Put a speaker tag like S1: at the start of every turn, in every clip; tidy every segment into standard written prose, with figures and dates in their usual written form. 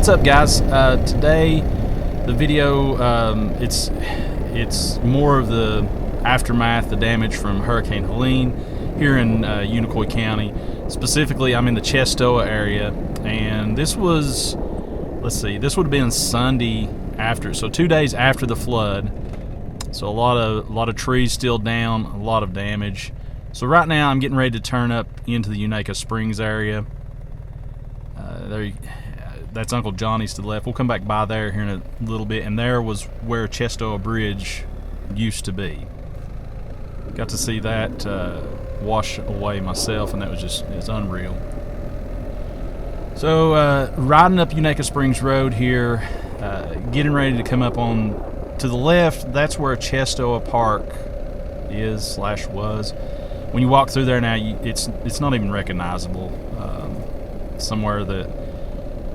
S1: What's up, guys? Today the video, it's more of the aftermath, the damage from Hurricane Helene here in Unaka County. Specifically, I'm in the Chestoa area, and this was, this would have been Sunday after, so 2 days after the flood. So a lot of trees still down, a lot of damage. So right now I'm getting ready to turn up into the Unaka Springs area. That's Uncle Johnny's to the left. We'll come back by there here in a little bit, and there was where Chestoa Bridge used to be. Got to see that wash away myself, and that was it's unreal. So riding up Unaka Springs Road here, getting ready to come up on to the left. That's where Chestoa Park was. When you walk through there now, it's not even recognizable. Somewhere that,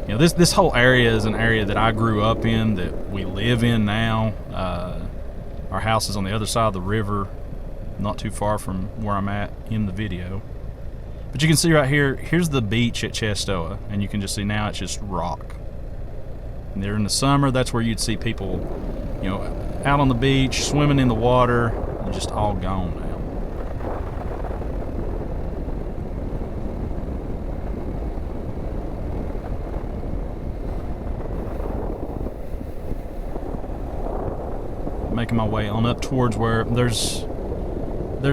S1: you know, this whole area is an area that I grew up in, that we live in now. Our house is on the other side of the river, not too far from where I'm at in the video. But you can see right here, here's the beach at Chestoa, and you can just see now it's just rock. And there in the summer, that's where you'd see people, you know, out on the beach, swimming in the water, and just all gone now. Making my way on up towards where there's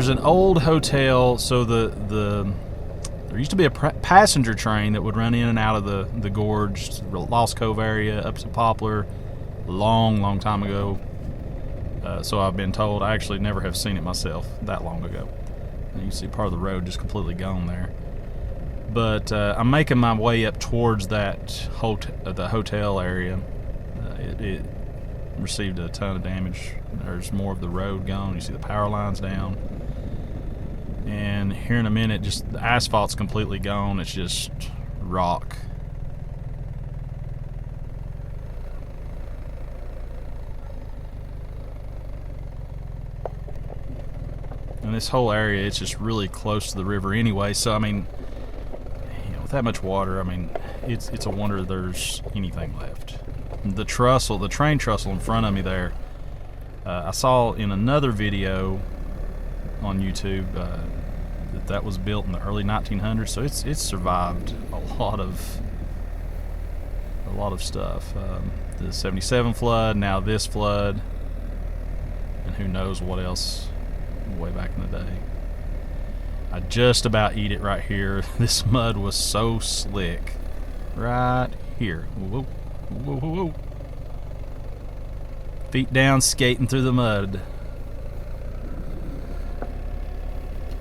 S1: an old hotel. So there used to be a passenger train that would run in and out of the gorge, Lost Cove area up to Poplar, long time ago. So I've been told. I actually never have seen it myself that long ago. And you can see part of the road just completely gone there. But I'm making my way up towards that the hotel area. It received a ton of damage. There's more of the road gone. You see the power lines down. And here in a minute, just the asphalt's completely gone. It's just rock. And this whole area, it's just really close to the river anyway. So I mean, you know, with that much water, I mean, it's a wonder there's anything left. The train trestle in front of me there, I saw in another video on YouTube that was built in the early 1900s, so it's survived a lot of stuff. The 77 flood, now this flood, and who knows what else way back in the day. I just about eat it right here. This mud was so slick right here. Whoa. Whoa, whoa, whoa. Feet down, skating through the mud.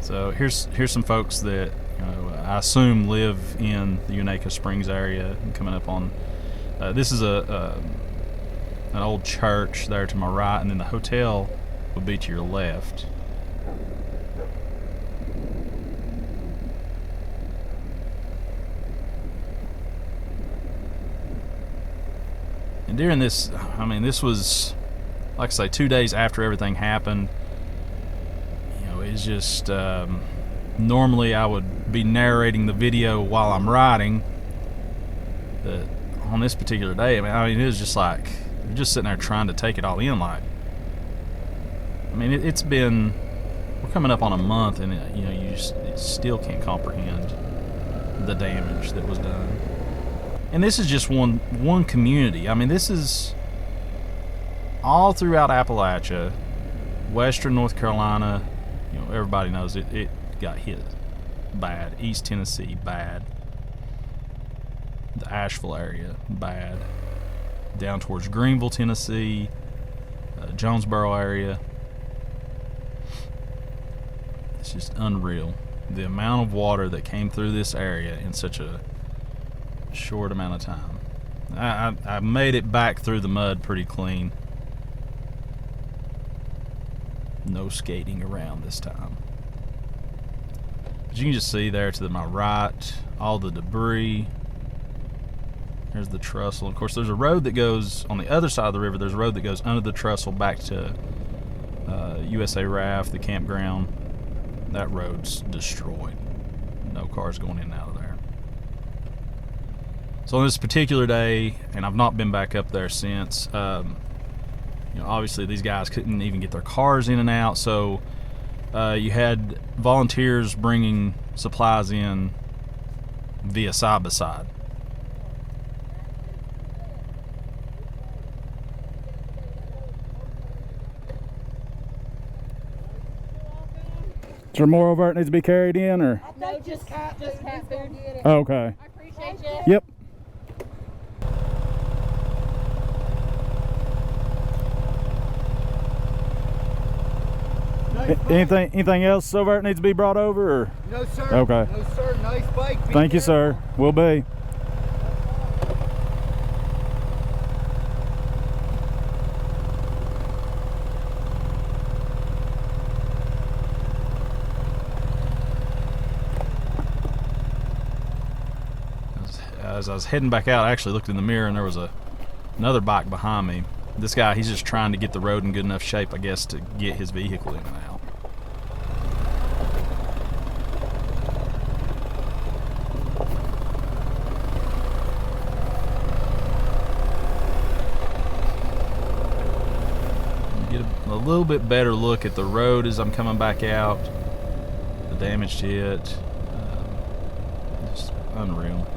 S1: So here's some folks that, you know, I assume live in the Unaka Springs area. And coming up on this is an old church there to my right, and then the hotel would be to your left. And during this, I mean, this was, like I say, 2 days after everything happened. You know, it's just, normally I would be narrating the video while I'm riding. But on this particular day, I mean, it was just like, you're just sitting there trying to take it all in. Like, I mean, it's been, we're coming up on a month, and you know, you still can't comprehend the damage that was done. And this is just one community. I mean, this is all throughout Appalachia, western North Carolina. You know, everybody knows it got hit bad. East Tennessee, bad. The Asheville area, bad. Down towards Greenville, Tennessee, Jonesboro area. It's just unreal. The amount of water that came through this area in such a short amount of time. I made it back through the mud pretty clean. No skating around this time. But you can just see there to my right, all the debris. There's the trestle. Of course, there's a road that goes on the other side of the river. There's a road that goes under the trestle back to USA Raft, the campground. That road's destroyed. No cars going in and out of there. So on this particular day, and I've not been back up there since, obviously these guys couldn't even get their cars in and out, so you had volunteers bringing supplies in via side-by-side.
S2: Is there more over it needs to be carried in, or?
S3: No, just cat food.
S2: Oh, okay.
S3: I appreciate you.
S2: Yep.
S4: Nice
S2: Anything else over it needs to be brought over, or?
S4: No, sir.
S2: Okay.
S4: No, sir. Nice bike. Be
S2: Thank you, sir. Will be.
S1: As I was heading back out, I actually looked in the mirror and there was another bike behind me. This guy, he's just trying to get the road in good enough shape, I guess, to get his vehicle in and out. Get a little bit better look at the road as I'm coming back out. The damage to it, just unreal.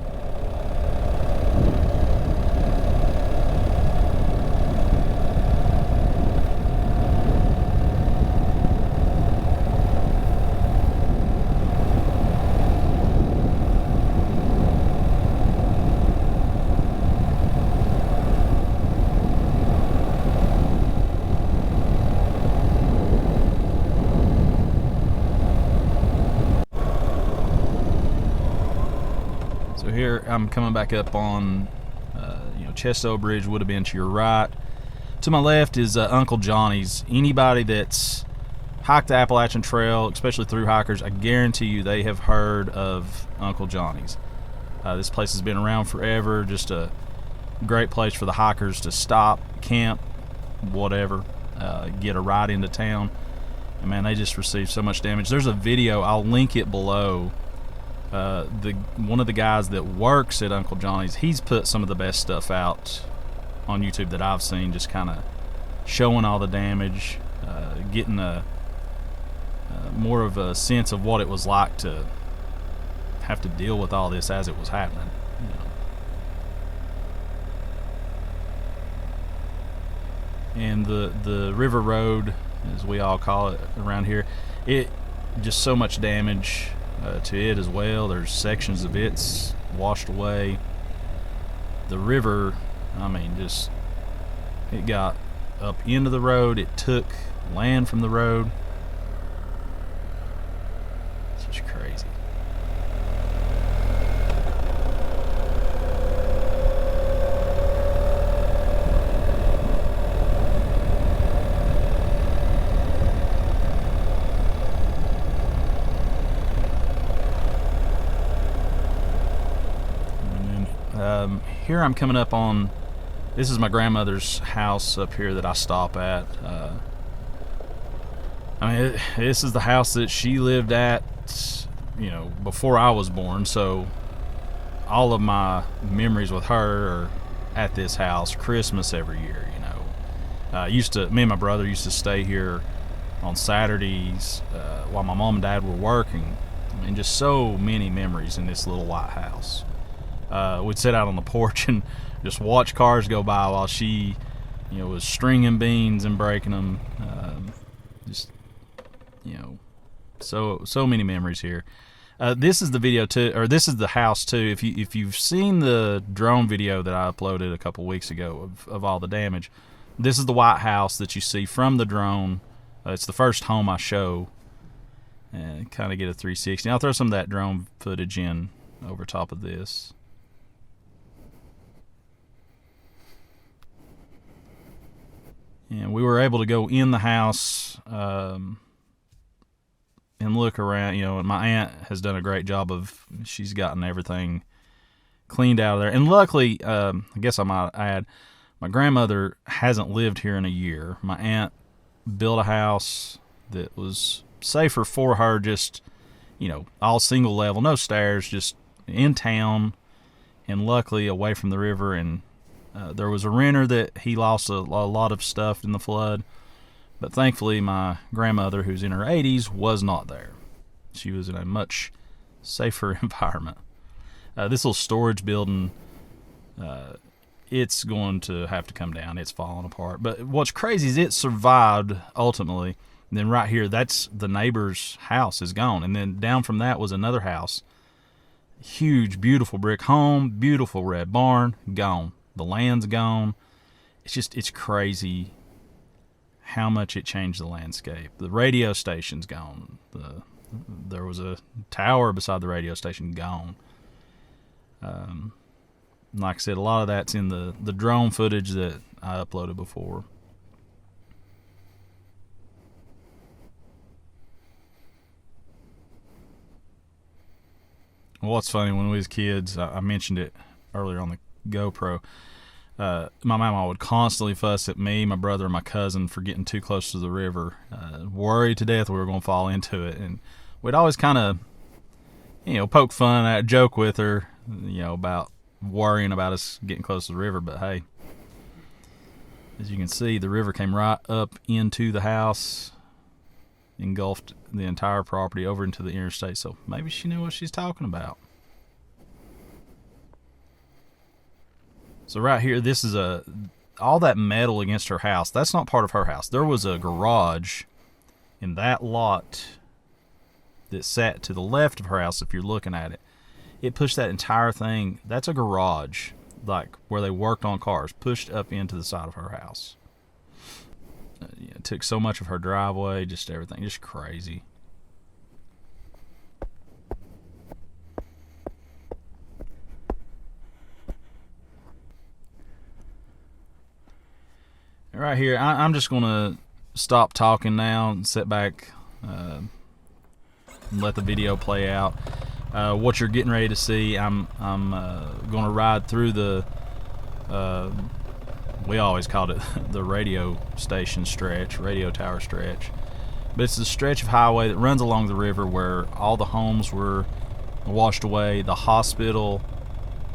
S1: So here I'm coming back up on, Chesto Bridge would have been to your right. To my left is Uncle Johnny's. Anybody that's hiked the Appalachian Trail, especially through hikers, I guarantee you they have heard of Uncle Johnny's. This place has been around forever, just a great place for the hikers to stop, camp, whatever, get a ride into town. And man, they just received so much damage. There's a video, I'll link it below. One of the guys that works at Uncle Johnny's, he's put some of the best stuff out on YouTube that I've seen, just kind of showing all the damage, getting more of a sense of what it was like to have to deal with all this as it was happening. And the river road, as we all call it around here, it just so much damage to it as well. There's sections of it's washed away. The river, I mean, just it got up into the road. It took land from the road. It's just crazy. Here I'm coming up on, this is my grandmother's house up here that I stop at. This is the house that she lived at, before I was born, so all of my memories with her are at this house. Christmas every year, me and my brother used to stay here on Saturdays while my mom and dad were working. Just so many memories in this little white house. We'd sit out on the porch and just watch cars go by while she, was stringing beans and breaking them. So many memories here. This is the video too, or this is the house too. If you've seen the drone video that I uploaded a couple weeks ago of all the damage, this is the white house that you see from the drone. It's the first home I show, and kind of get a 360. I'll throw some of that drone footage in over top of this. And we were able to go in the house and look around, and my aunt has done a great job she's gotten everything cleaned out of there. And luckily, I guess I might add, my grandmother hasn't lived here in a year. My aunt built a house that was safer for her, just, all single level, no stairs, just in town, and luckily away from the river. And there was a renter that he lost a lot of stuff in the flood, but thankfully my grandmother, who's in her 80s, was not there. She was in a much safer environment. This little storage building, it's going to have to come down. It's falling apart. But what's crazy is it survived ultimately. And then right here, that's the neighbor's house is gone. And then down from that was another house. Huge, beautiful brick home, beautiful red barn, gone. The land's gone. It's crazy how much it changed the landscape. The radio station's gone. There was a tower beside the radio station, gone. Like I said, a lot of that's in the drone footage that I uploaded before. Well, what's funny, when we was kids, I mentioned it earlier on the GoPro, my mama would constantly fuss at me, my brother, and my cousin for getting too close to the river, worried to death we were going to fall into it. And we'd always kind of, poke fun at, joke with her, about worrying about us getting close to the river. But hey, as you can see, the river came right up into the house, engulfed the entire property over into the interstate. So maybe she knew what she's talking about. So right here, this is all that metal against her house. That's not part of her house. There was a garage in that lot that sat to the left of her house. If you're looking at it, it pushed that entire thing. That's a garage, like where they worked on cars, pushed up into the side of her house. It took so much of her driveway, just everything, just crazy. Right here, I'm just gonna stop talking now and sit back and let the video play out. What you're getting ready to see, I'm gonna ride through the we always called it the radio station stretch, radio tower stretch, but it's the stretch of highway that runs along the river where all the homes were washed away, the hospital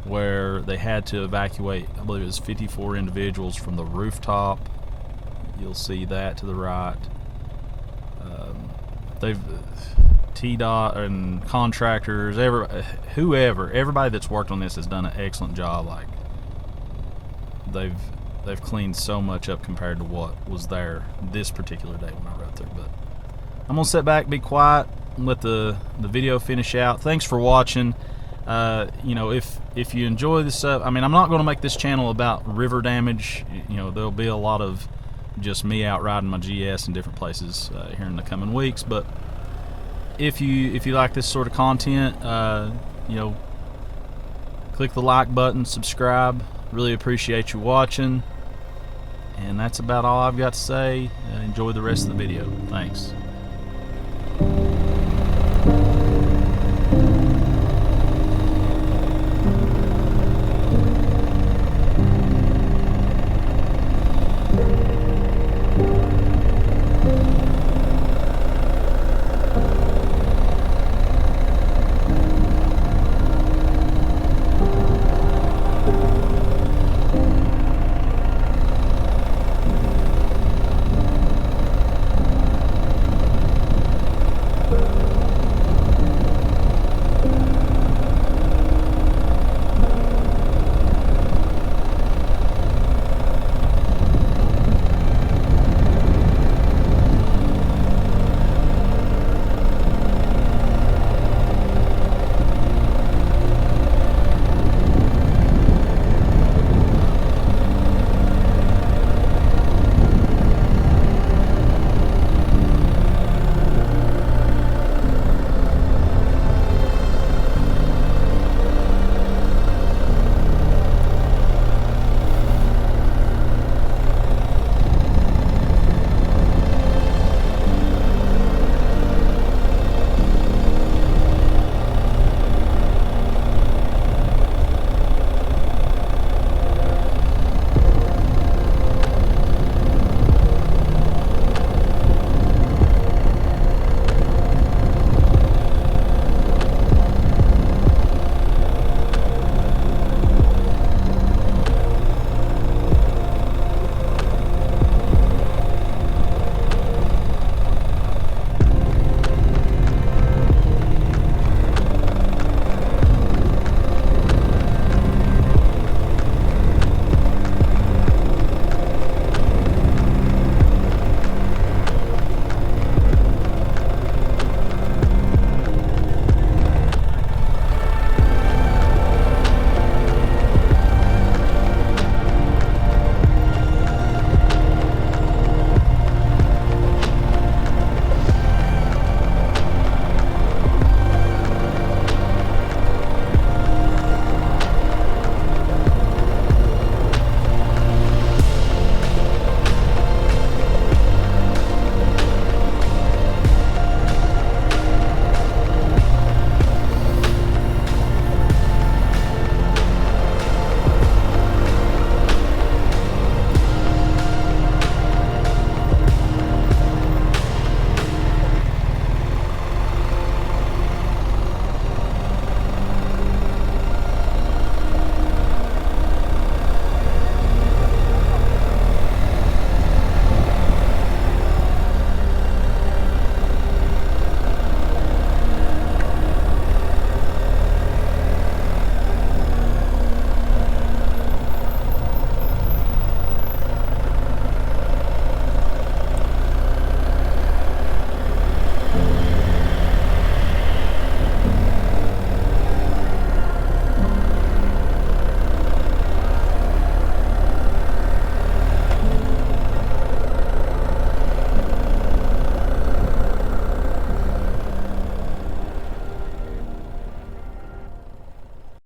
S1: where they had to evacuate, I believe it was 54 individuals from the rooftop. You'll see that to the right. TDOT and contractors, everybody that's worked on this has done an excellent job. Like they've cleaned so much up compared to what was there this particular day when I rode through. But I'm gonna sit back, be quiet, and let the video finish out. Thanks for watching. If you enjoy this stuff, I'm not going to make this channel about river damage. There'll be a lot of just me out riding my GS in different places here in the coming weeks. But if you like this sort of content, click the like button, subscribe. Really appreciate you watching. And that's about all I've got to say. Enjoy the rest of the video. Thanks.